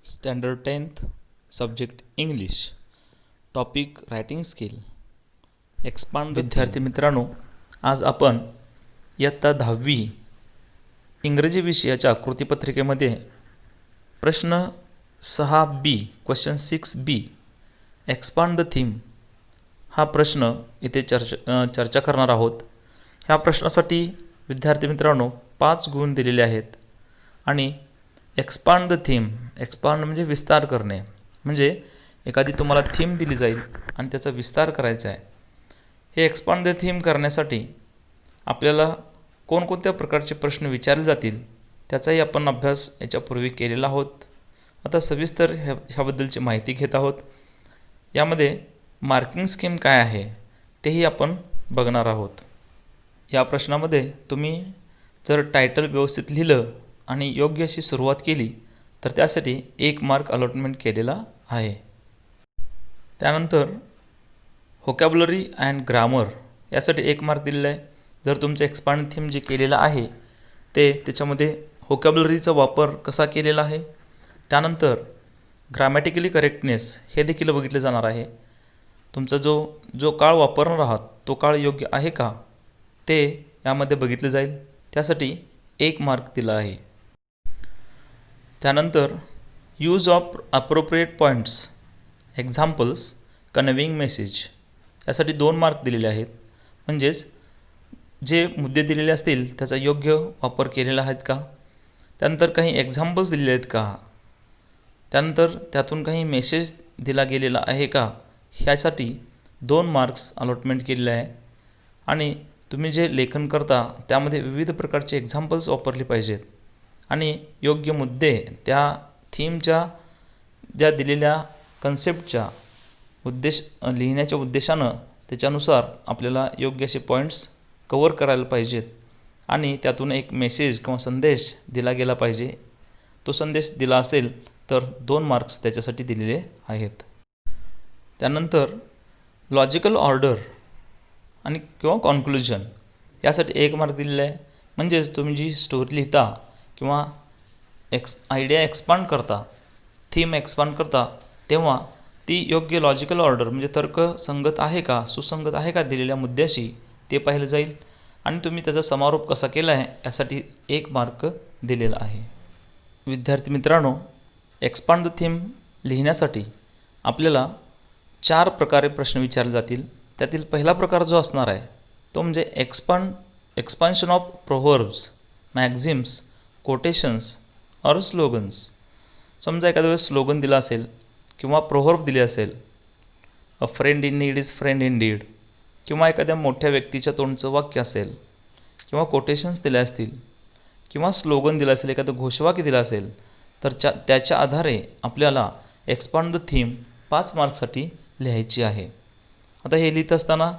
Standard 10th subject English topic writing skill expand. विद्यार्थी मित्रांनो, आज आपण इयत्ता 10वी इंग्रजी विषयाच्या कृतीपत्रिकेमध्ये प्रश्न 6B question 6B expand the theme हा प्रश्न इथे चर्चा करणार आहोत. ह्या प्रश्नासाठी विद्यार्थी मित्रांनो 5 गुण दिलेले आहेत आणि एक्सपांड द थीम, एक्सपांड म्हणजे विस्तार करणे, म्हणजे एखादी तुम्हाला थीम दिली जाईल आणि त्याचा विस्तार करायचा आहे. हे एक्सपांड द थीम करण्यासाठी आपल्याला कोणकोणत्या प्रकारचे प्रश्न विचारले जातील त्याचाही आपण अभ्यास याच्यापूर्वी केलेला आहोत. आता सविस्तर ह्याबद्दलची माहिती घेत आहोत. यामध्ये मार्किंग स्कीम काय आहे तेही आपण बघणार आहोत. या प्रश्नामध्ये तुम्ही जर टायटल व्यवस्थित लिहिलं आणि योग्य अशी सुरुवात केली तर त्यासाठी 1 मार्क अलॉटमेंट केलेला आहे. त्यानंतर व्होकॅब्युलरी अँड ग्रामर यासाठी 1 मार्क दिलेला आहे. जर तुमचं एक्सपांड थीम जे केलेलं आहे ते त्याच्यामध्ये व्होकॅब्युलरीचा वापर कसा केलेला आहे, त्यानंतर ग्रामॅटिकली करेक्टनेस हे देखील बघितलं जाणार आहे. तुमचा जो काळ वापरणार आहात तो काळ योग्य आहे का ते यामध्ये बघितलं जाईल. त्यासाठी 1 मार्क दिला आहे. त्यानंतर use of appropriate points examples conveying message यासाठी 2 मार्क दिलेले आहेत. म्हणजेच जे मुद्दे दिलेले असतील त्याचा योग्य वापर केलेला आहेत का, त्यानंतर काही एक्झाम्पल्स दिलेले आहेत का, त्यानंतर त्यातून काही मेसेज दिला गेलेला आहे का, ह्यासाठी 2 मार्क्स अलॉटमेंट केलेले आहे. आणि तुम्ही जे लेखन करता त्यामध्ये विविध प्रकारचे एक्झाम्पल्स वापरले पाहिजेत आणि योग्य मुद्दे त्या थीमच्या ज्या दिलेल्या कन्सेप्टच्या लिहिण्याच्या उद्देशानं त्याच्यानुसार आपल्याला योग्य असे पॉईंट्स कवर करायला पाहिजेत आणि त्यातून एक मेसेज किंवा संदेश दिला गेला पाहिजे. तो संदेश दिला असेल तर 2 मार्क्स त्याच्यासाठी दिलेले आहेत. त्यानंतर लॉजिकल ऑर्डर आणि किंवा कॉन्क्लुजन यासाठी 1 मार्क दिलेला आहे. म्हणजेच तुम्ही जी स्टोरी लिहिता किंवा आयडिया एक्सपांड करता, थीम एक्सपांड करता, तेव्हा ती योग्य लॉजिकल ऑर्डर म्हणजे तर्कसंगत आहे का, सुसंगत आहे का दिलेल्या मुद्द्याशी ते पाहिलं जाईल आणि तुम्ही त्याचा समारोप कसा केला आहे यासाठी 1 मार्क दिलेला आहे. विद्यार्थी मित्रांनो, एक्सपांड द थीम लिहिण्यासाठी आपल्याला 4 प्रकारे प्रश्न विचारले जातील. त्यातील पहिला प्रकार जो असणार आहे तो म्हणजे एक्सपान्शन ऑफ प्रोव्हर्ब्स, मॅक्झिम्स, कोटेशन्स और स्लोगन्स. समजा एखाद्या वेळेस स्लोगन दिला असेल किंवा प्रोव्हर्ब दिले असेल, अ friend in need is friend in deed, किंवा एखाद्या मोठ्या व्यक्तीच्या तोंडचं वाक्य असेल, किंवा कोटेशन्स दिले असतील, किंवा स्लोगन दिलं असेल, एखादं घोषवाक्य दिलं असेल, तर त्याच्या आधारे आपल्याला एक्सपांड द थीम 5 मार्क्ससाठी लिहायची आहे. आता हे लिहित असताना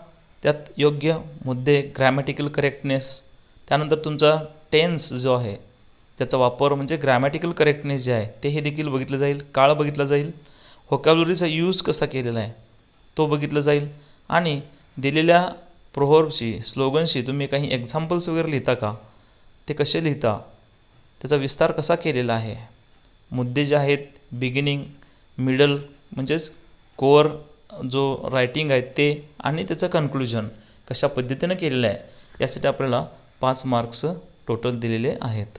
त्यात योग्य मुद्दे, ग्रॅमॅटिकल करेक्टनेस, त्यानंतर तुमचा टेन्स जो आहे त्याचा वापर म्हणजे ग्रॅमॅटिकल करेक्टनेस जे आहे ते हे देखील बघितलं जाईल, काळ बघितला जाईल, व्होकॅब्युलरीचा यूज कसा केलेला आहे तो बघितलं जाईल आणि दिलेल्या प्रोव्हर्बशी, स्लोगनशी तुम्ही काही एक्झाम्पल्स वगैरे लिहिता का, ते कसे लिहिता, त्याचा विस्तार कसा केलेला आहे, मुद्दे जे आहेत बिगिनिंग, मिडल म्हणजेच कोअर जो रायटिंग आहे ते, आणि त्याचं कन्क्लुजन कशा पद्धतीनं केलेलं आहे यासाठी आपल्याला 5 मार्क्स टोटल दिलेले आहेत.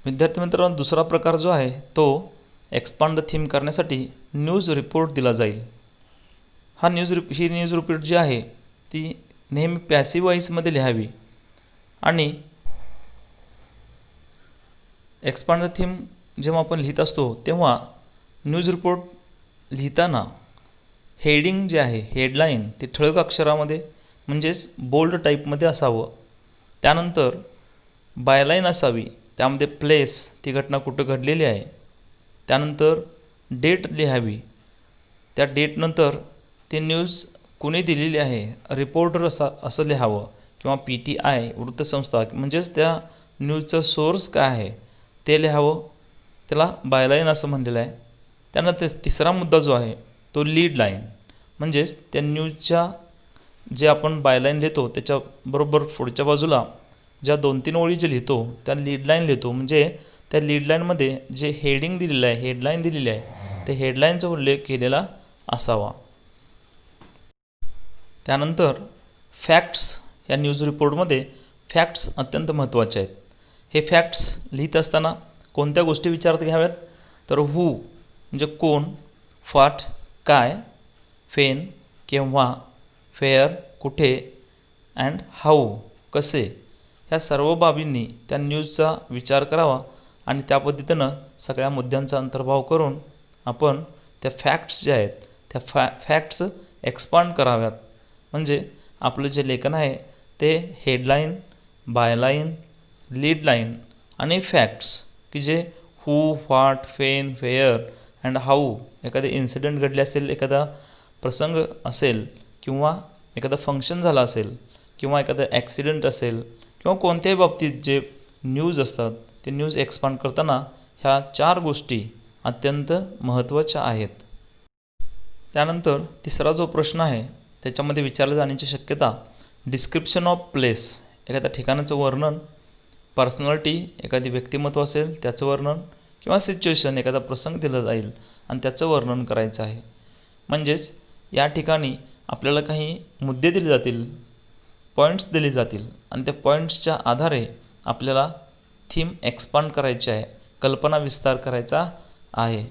विद्यार्थी मित्रांनो, दुसरा प्रकार जो आहे तो एक्सपांड द थीम करण्यासाठी न्यूज रिपोर्ट दिला जाईल. ही न्यूज रिपोर्ट जी आहे ती नेहमी पॅसिव्ह वॉईसमध्ये लिहावी आणि एक्सपांड द थीम जेव्हा आपण लिहित असतो तेव्हा न्यूज रिपोर्ट लिहिताना हेडिंग जे आहे, हेडलाईन, ते ठळक अक्षरामध्ये म्हणजेच बोल्ड टाईपमध्ये असावं. त्यानंतर बायलाईन असावी, त्यामध्ये प्लेस, ती घटना कुठं घडलेली आहे, त्यानंतर डेट लिहावी, त्या डेटनंतर ते न्यूज कुणी दिलेली आहे, रिपोर्टर असं लिहावं, किंवा PTI वृत्तसंस्था म्हणजेच त्या न्यूजचा सोर्स काय आहे ते लिहावं, त्याला बायलाईन असं म्हणलेलं आहे. त्यानंतर तिसरा मुद्दा जो आहे तो लीड लाईन, म्हणजेच त्या न्यूजच्या जे आपण बायलाईन लिहितो त्याच्याबरोबर पुढच्या बाजूला ज्या 2-3 ओळी जे लिहितो त्या लीड लाईन लिहितो, म्हणजे त्या लीड लाईनमध्ये जे हेडिंग दिलेलं आहे, हेडलाईन दिलेली आहे, ते हेडलाईनचा उल्लेख केलेला असावा. त्यानंतर फॅक्ट्स या न्यूज रिपोर्टमध्ये फॅक्ट्स अत्यंत महत्त्वाचे आहेत. हे फॅक्ट्स लिहित असताना कोणत्या गोष्टी विचारात घ्याव्यात, तर हू म्हणजे कोण, व्हॉट काय, फेन केव्हा, फेअर कुठे, अँड हाऊ कसे, ह्या सर्व बाबींनी त्या न्यूजचा विचार करावा आणि त्या पद्धतीनं सगळ्या मुद्द्यांचा अंतर्भाव करून आपण त्या फॅक्ट्स ज्या आहेत त्या फॅक्ट्स एक्सपांड कराव्यात. म्हणजे आपलं जे लेखन आहे ते हेडलाईन, बायलाईन, लीड लाईन आणि फॅक्ट्स की जे who, what, when, where and how, एखादे इन्सिडेंट घडले असेल, एखादा प्रसंग असेल किंवा एखादं फंक्शन झालं असेल किंवा एखादं ॲक्सिडेंट असेल किंवा कोणत्याही बाबतीत जे न्यूज असतात ते न्यूज एक्सपांड करताना ह्या 4 गोष्टी अत्यंत महत्त्वाच्या आहेत. त्यानंतर तिसरा जो प्रश्न आहे त्याच्यामध्ये विचारला जाण्याची शक्यता डिस्क्रिप्शन ऑफ प्लेस, एखाद्या ठिकाणाचं वर्णन, पर्सनॅलिटी, एखादी व्यक्तिमत्व असेल त्याचं वर्णन किंवा सिच्युएशन, एखादा प्रसंग दिला जाईल आणि त्याचं वर्णन करायचं आहे. म्हणजेच या ठिकाणी आपल्याला काही मुद्दे दिले जातील, पॉईंट्स दिले जातील आणि त्या पॉईंट्सच्या आधारे आपल्याला थीम एक्सपांड करायची आहे, कल्पना विस्तार करायचा आहे.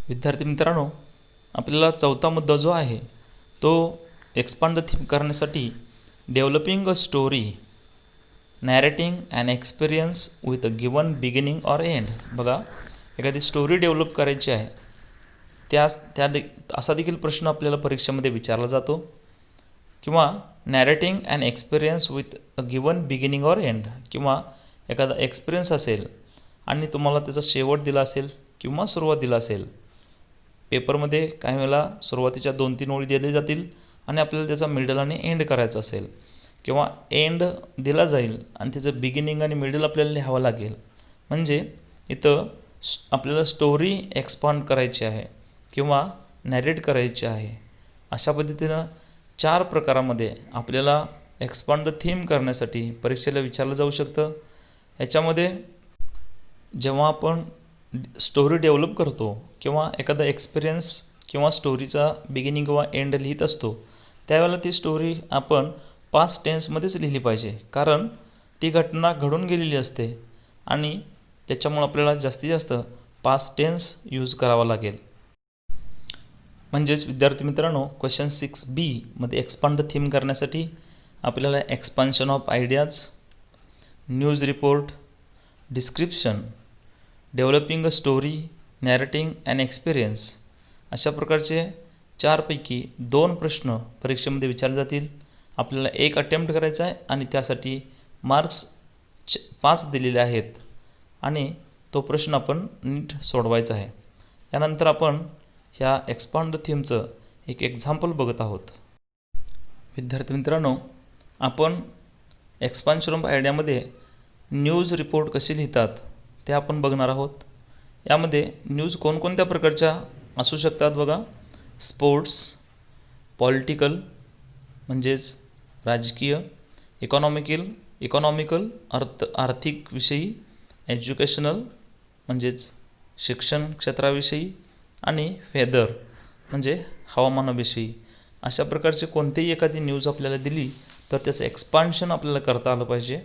विद्यार्थी मित्रांनो, आपल्याला चौथा मुद्दा जो आहे तो एक्सपांड द थीम करण्यासाठी developing a story, नॅरेटिंग and experience with a given beginning or end. बघा, एखादी स्टोरी डेव्हलप करायची आहे असा देखील प्रश्न आपल्याला परीक्षेमध्ये विचारला जातो. किंवा नॅरेटिंग and experience with a given beginning or end, किंवा एखादा एक्सपिरियन्स असेल आणि तुम्हाला त्याचा शेवट दिला असेल किंवा सुरुवात दिला असेल. पेपरमध्ये काही वेळेला सुरुवातीच्या 2-3 ओळी दिल्या जातील आणि आपल्याला त्याचा मिडल आणि एंड करायचा असेल, किंवा एंड दिला जाईल आणि त्याचं बिगिनिंग आणि मिडल आपल्याला लिहावं लागेल. म्हणजे इथं आपल्याला स्टोरी एक्सपांड करायची आहे किंवा नॅरेट करायची आहे. अशा पद्धतीनं 4 प्रकारामध्ये आपल्याला एक्सपांड द थीम करण्यासाठी परीक्षेला विचारलं जाऊ शकतं. याच्यामध्ये जेव्हा आपण स्टोरी डेव्हलप करतो किंवा एखादा एक्सपिरियन्स किंवा स्टोरीचा बिगिनिंग किंवा एंड लिहित असतो त्यावेळेला ती स्टोरी आपण पास्ट टेन्समध्येच लिहिली पाहिजे, कारण ती घटना घडून गेलेली असते आणि त्याच्यामुळे आपल्याला जास्तीत जास्त पास्ट टेन्स यूज करावा लागेल. म्हणजेच विद्यार्थी मित्रांनो, क्वेश्चन 6B मध्ये एक्सपांड द थीम करण्यासाठी आपल्याला expansion of ideas, news report, description, developing a story, नॅरेटिंग and experience अशा प्रकारचे 4 पैकी 2 प्रश्न परीक्षेमध्ये विचारले जातील. आपल्याला एक अटेम्प्ट करायचा आहे आणि त्यासाठी मार्क्स 5 दिलेले आहेत आणि तो प्रश्न आपण नीट सोडवायचा आहे. यानंतर आपण ह्या एक्सपांड थीमचं एक एक्झाम्पल बघत आहोत. विद्यार्थी मित्रांनो, आपण एक्सपान्शन ऑफ आयडियामध्ये न्यूज रिपोर्ट कसे लिहितात ते आपण बघणार आहोत. यामध्ये न्यूज कोणकोणत्या प्रकारच्या असू शकतात बघा. स्पोर्ट्स, पॉलिटिकल म्हणजेच राजकीय, इकॉनॉमिकल आर्थिक विषयी, एज्युकेशनल म्हणजेच शिक्षण क्षेत्राविषयी आणि वेदर म्हणजे हवामानाविषयी. अशा प्रकारचे कोणतेही एखादी न्यूज आपल्याला दिली तर त्याचं एक्सपान्शन आपल्याला करता आलं पाहिजे.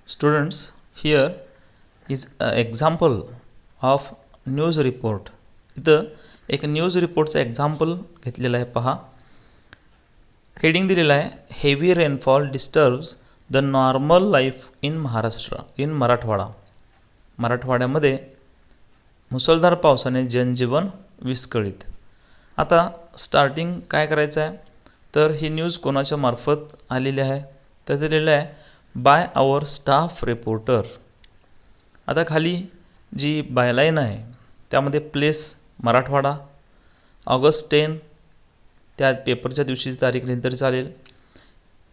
Students, here is a example of news report. इथं एक न्यूज रिपोर्टचं एक्झाम्पल घेतलेलं आहे पहा. हेडिंग दिलेलं आहे, heavy rainfall disturbs the normal life in Marathwada. मराठवाड्यामध्ये मुसळधार पावसाने जनजीवन विस्कळीत. आता स्टार्टिंग काय करायचं आहे, तर ही न्यूज कोणाच्या मार्फत आलेली आहे, तर दिलेलं आहे बाय आवर स्टाफ रिपोर्टर. आता खाली जी बायलाईन आहे त्यामध्ये प्लेस मराठवाडा, ऑगस्ट 10 त्या पेपरच्या दिवशीची तारीख लिहिली तरी चालेल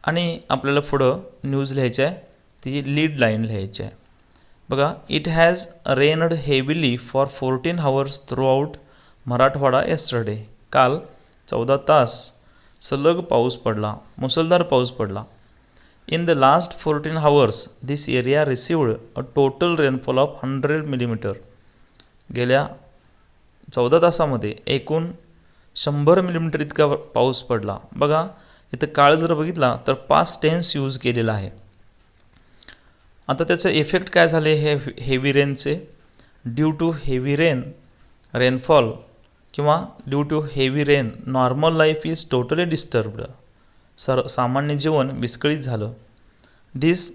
आणि आपल्याला पुढं न्यूज लिहायची आहे, ती लीड लाईन लिहायची आहे. बघा, it has rained heavily for 14 hours throughout Marathwada yesterday. काल 14 तास सलग पाऊस पडला, मुसळधार पाऊस पडला. In the last 14 hours this area received a total rainfall of 100 millimetre. गेल्या 14 तासामध्ये एकूण 100 मिलीमीटर इतका पाऊस पडला. बघा इथं काळ जर बघितला तर पास्ट टेन्स यूज केलेला आहे. आता त्याचे इफेक्ट काय झाले हे हेवी रेनचे. ड्यू टू हेवी रेनफॉल किंवा due to heavy rain normal life is totally disturbed. सामान्य जीवन विस्कळीत झालं. This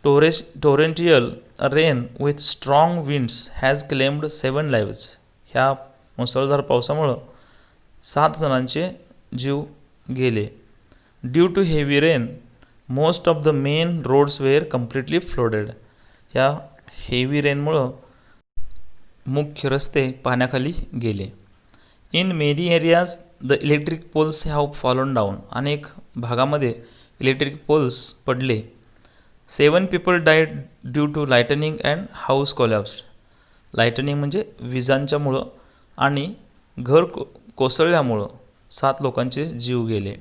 torrential rain with strong winds has claimed 7 lives. ह्या मुसळधार पावसामुळं 7 जणांचे जीव गेले. Due to heavy rain most of the main roads were completely flooded. ह्या हेवी रेनमुळं मुख्य रस्ते पाण्याखाली गेले. In many areas the electric poles have fallen down. अनेक भागामध्ये इलेक्ट्रिक पोल्स पडले. 7 people died due to lightning and house collapsed. Lightning म्हणजे विजांच्यामुळं आणि घर कोसळल्यामुळं 7 लोकांचे जीव गेले.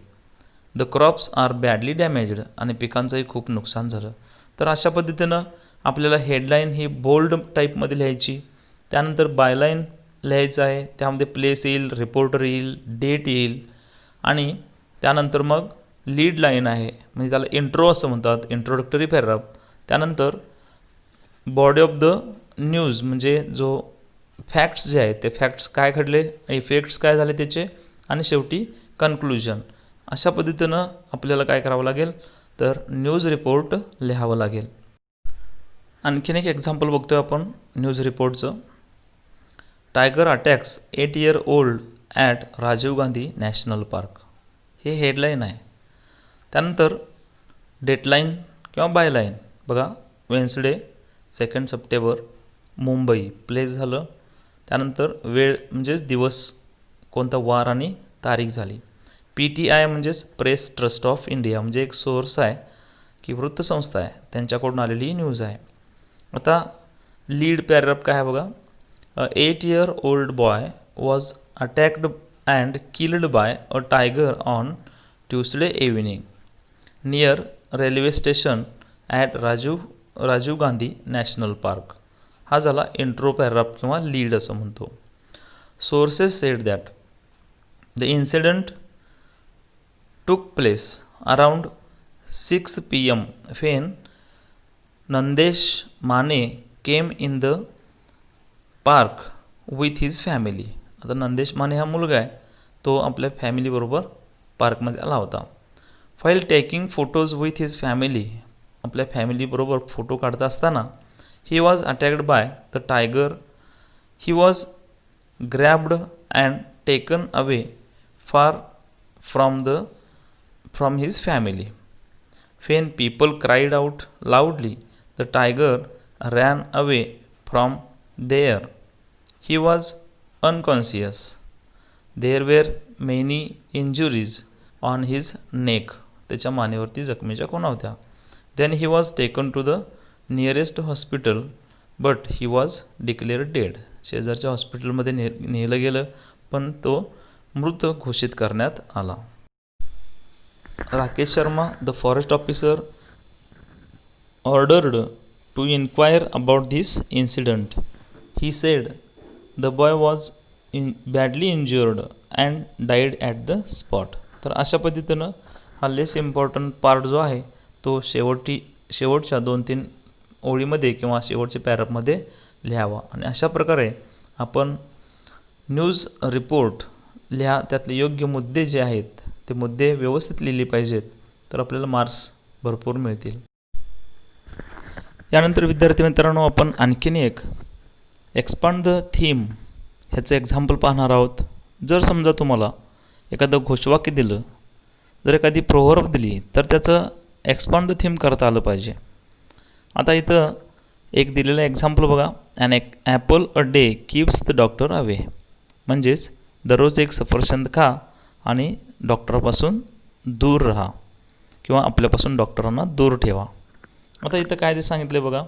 The crops are badly damaged. आणि पिकांचंही खूप नुकसान झालं. तर अशा पद्धतीनं आपल्याला हेडलाईन ही बोल्ड टाईपमध्ये लिहायची. त्यानंतर बायलाईन लिहायचं आहे. त्यामध्ये प्लेस येईल, रिपोर्टर येईल, डेट येईल आणि त्यानंतर मग लीड लाईन आहे म्हणजे त्याला इंट्रो असं म्हणतात, इंट्रोडक्टरी पॅराग्राफ. त्यानंतर बॉडी ऑफ द न्यूज म्हणजे जो फॅक्ट्स जे आहेत ते फॅक्ट्स काय घडले, इफेक्ट्स काय झाले त्याचे आणि शेवटी कन्क्लुजन. अशा पद्धतीनं आपल्याला काय करावं लागेल तर न्यूज रिपोर्ट लिहावं लागेल. आणखीन एक एक्झाम्पल बघतोय आपण न्यूज रिपोर्टचं. Tiger attacks 8 year old at Rajiv Gandhi national park. हे हेडलाईन आहे. त्यानंतर डेटलाईन किंवा बायलाईन बघा. वेन्सडे 2 सप्टेंबर मुंबई प्लेस झालं. त्यानंतर वेळ म्हणजेच दिवस कोणता वार आणि तारीख झाली. PTI म्हणजेच प्रेस ट्रस्ट ऑफ इंडिया म्हणजे एक सोर्स आहे की वृत्तसंस्था आहे त्यांच्याकडून आलेली न्यूज आहे. आता लीड पॅराग्राफ काय आहे बघा. 8 year old boy was attacked and killed by a tiger on Tuesday evening near railway station at Rajiv Gandhi national park. हा झाला इंट्रो पॅराग्राफ किंवा लीड असं म्हणतो. Sources said that the incident took place around 6 PM when Nandesh Mane came in the park with his family. आता नंदेश माने हा मुलगा आहे तो आपल्या फॅमिलीबरोबर पार्कमध्ये आला होता. File taking photos with his family. आपल्या फॅमिलीबरोबर फोटो काढत असताना he was attacked by the tiger. He was ग्रॅब्ड and taken away फार from his family. When people cried out loudly, the tiger ran away from there. He was unconscious. There were many injuries on his neck. त्याच्या मानेवरती जखमेच्या खुणा होत्या. Then he was taken to the nearest hospital, but he was declared dead. शेजारच्या हॉस्पिटलमध्ये नेलं गेलं पण तो मृत घोषित करण्यात आला. Rakesh Sharma, the forest officer, ordered to inquire about this incident. He said the boy was badly injured and died at the spot. तर अशा पद्धतीनं हा लेस इम्पॉर्टंट पार्ट जो आहे तो शेवटच्या 2-3 ओळीमध्ये किंवा शेवटच्या पॅराग्राफमध्ये लिहावा. आणि अशा प्रकारे आपण न्यूज रिपोर्ट लिहा. त्यातले योग्य मुद्दे जे आहेत ते मुद्दे व्यवस्थित लिहिले पाहिजेत तर आपल्याला मार्क्स भरपूर मिळतील. यानंतर विद्यार्थी मित्रांनो आपण आणखीन एक एक्सपांड द थीम ह्याचं एक्झाम्पल पाहणार आहोत. जर समजा तुम्हाला एखादं घोषवाक्य दिलं, जर एखादी प्रोव्हर्ब दिली तर त्याचं एक्सपांड द थीम करता आलं पाहिजे. आता इथं एक दिलेलं एक्झाम्पल बघा. An apple a day keeps the doctor away. म्हणजेच दररोज एक सफरचंद खा आणि डॉक्टरपासून दूर राहा किंवा आपल्यापासून डॉक्टरांना दूर ठेवा. आता इथं काय ते सांगितलं बघा.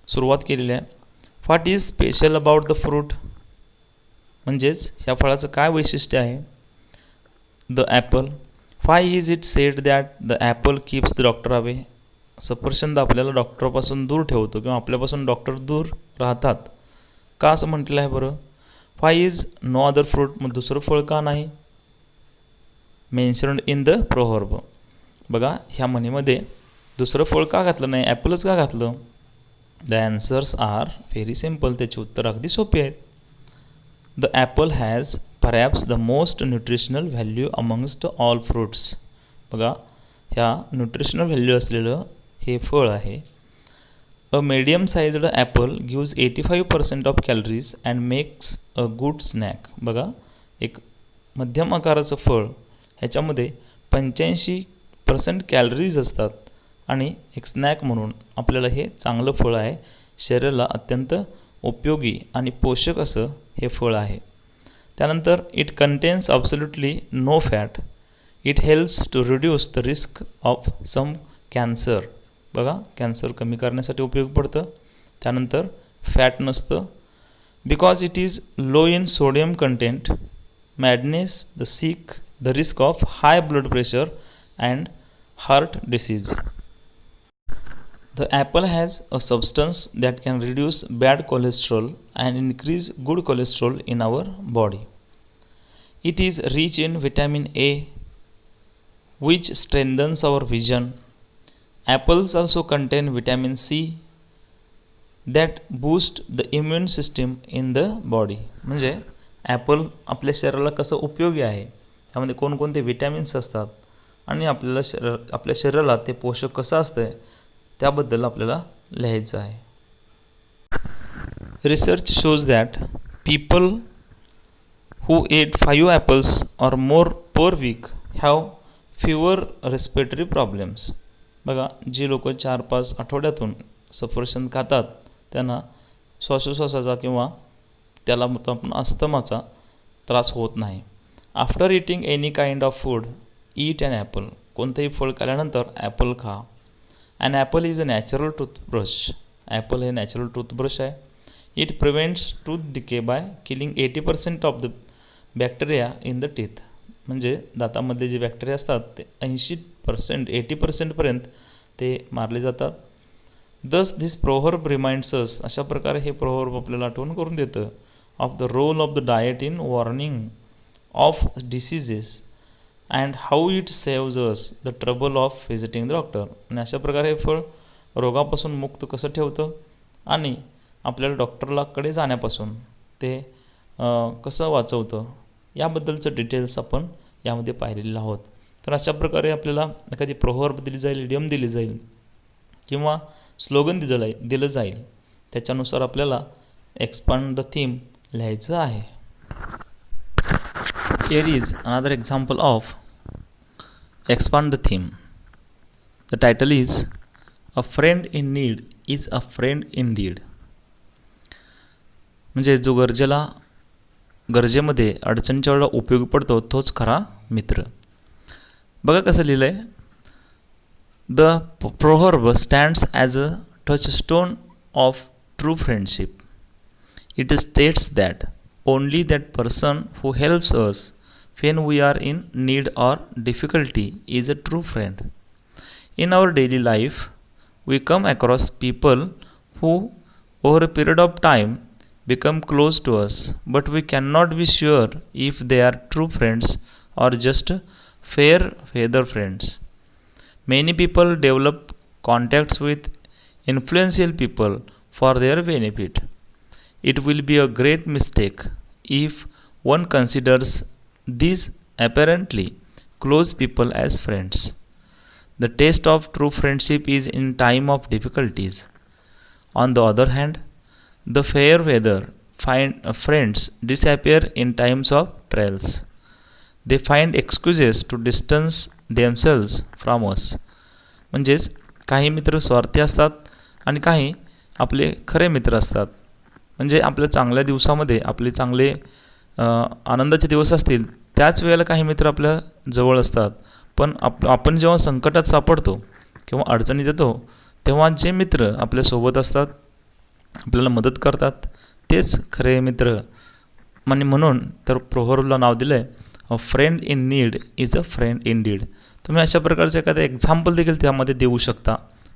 सुरुवात केलेली आहे. What is special about the fruit. म्हणजेच ह्या फळाचं काय वैशिष्ट्य आहे. The Apple. Y is it sed that the Apple keeps the doctor away. सफरचंद आपल्याला डॉक्टरपासून दूर ठेवतो किंवा आपल्यापासून डॉक्टर दूर राहतात. का असं म्हटलं आहे बरं? Why is no other fruit, मग दुसरं फळ का नाही मेन्शन्ड इन द प्रोव्हर्ब. बघा ह्या म्हणीमध्ये दुसरं फळ का घातलं नाही, ॲपलच का घातलं? The answers are very simple. त्याचे उत्तर अगदी सोपे आहेत. The apple has perhaps the most nutritional value amongst all fruits. बघा ह्या न्यूट्रिशनल व्हॅल्यू असलेलं हे फळ आहे. A medium sized apple gives 85% of calories and makes a good snack. बघा एक मध्यम आकाराचं फळ ह्याच्यामध्ये 85% कॅलरीज असतात आणि एक स्नॅक म्हणून आपल्याला हे चांगलं फळ आहे. शरीराला अत्यंत उपयोगी आणि पोषक असं हे फळ आहे. त्यानंतर it contains absolutely no fat. It helps to reduce the risk of some cancer. बघा कॅन्सर कमी करण्यासाठी उपयोग पडतं. त्यानंतर फॅट नसतं. Because it is low in sodium content madness the sick the risk of high blood pressure and heart disease. The apple has a substance that can reduce bad cholesterol and increase good cholesterol in our body. It is rich in vitamin A, which strengthens our vision. Apples also contain vitamin C that boost the immune system in the body. म्हणजे Apple आपल्या शरीराला कसं उपयोगी आहे, त्यामध्ये कोणकोणते vitamins असतात आणि आपल्या शरीराला ते पोषक कसं असतं त्याबद्दल आपल्याला लिहायचं आहे. Research shows that people who ate 5 apples or more per week have fewer respiratory problems. बघा जी लोक 4-5 आठवड्यातून सफरचंद खातात त्यांना श्वासोश्वासाचा किंवा त्याला आपण अस्थमाचा त्रास होत नाही. After eating any kind of food eat an apple. कोणतंही फळ खाल्ल्यानंतर ॲपल खा. An apple is a natural toothbrush. Apple हे नॅचरल टूथब्रश आहे. It prevents tooth decay by killing 80% of the bacteria in the teeth. म्हणजे दातामधले जे bacteria असतात ते 80% ते मारले जातात. Thus this proverb reminds us, अशा प्रकारे हे proverb आपल्याला आठवण करून देतं of the role of the diet in warning of diseases and how it saves us the trouble of visiting the doctor. आणि अशा प्रकारे हे फळ रोगापासून मुक्त कसं ठेवतं आणि आपल्याला डॉक्टरलाकडे जाण्यापासून ते कसं वाचवतं याबद्दलचं डिटेल्स आपण यामध्ये पाहिलेलं आहोत. तर अशा प्रकारे आपल्याला एखादी प्रोव्हर्ब दिली जाईल, इडियम दिली जाईल किंवा स्लोगन दिलं जाईल, त्याच्यानुसार आपल्याला एक्सपांड द थीम लिहायचं आहे. Here is another example of expand the theme. The title is A friend in need is a friend indeed. म्हणजे जो गरजेमध्ये अडचणीच्या वेळेला उपयोगी पडतो तोच खरा मित्र. बघा कसं लिहिलं आहे. The proverb stands as a touchstone of true friendship. It states that only that person who helps us when we are in need or difficulty is a true friend. In our daily life, we come across people who, over a period of time, become close to us, but we cannot be sure if they are true friends or just fair weather friends. Many people develop contacts with influential people for their benefit. It will be a great mistake if one considers these apparently close people as friends. The test of true friendship is in time of difficulties. On the other hand, the fair weather friends disappear in times of trials. They find excuses to distance themselves from us. म्हणजेच काही मित्र स्वार्थी असतात आणि काही आपले खरे मित्र असतात. म्हणजे आपल्या चांगल्या दिवसामध्ये आपले चांगले आनंदाचे दिवस असतील त्याच वेळेला काही मित्र आपल्या जवळ असतात, पण आपण जेव्हा संकटात सापडतो किंवा अडचणीत येतो तेव्हा जे मित्र आपल्यासोबत असतात आपल्याला मदत करतात तेच खरे मित्र. म्हणून तर प्रोव्हर्बला नाव दिलं आहे अ friend in need is a friend in deed. तुम्ही अशा प्रकारचं एखादं एक्झाम्पल देखील त्यामध्ये देऊ शकता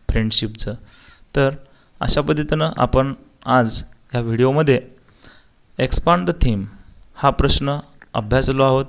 फ्रेंडशिपचं. तर अशा पद्धतीनं आपण आज ह्या व्हिडिओमध्ये एक्सपांड द थीम हा प्रश्न अभ्यासलो आहोत.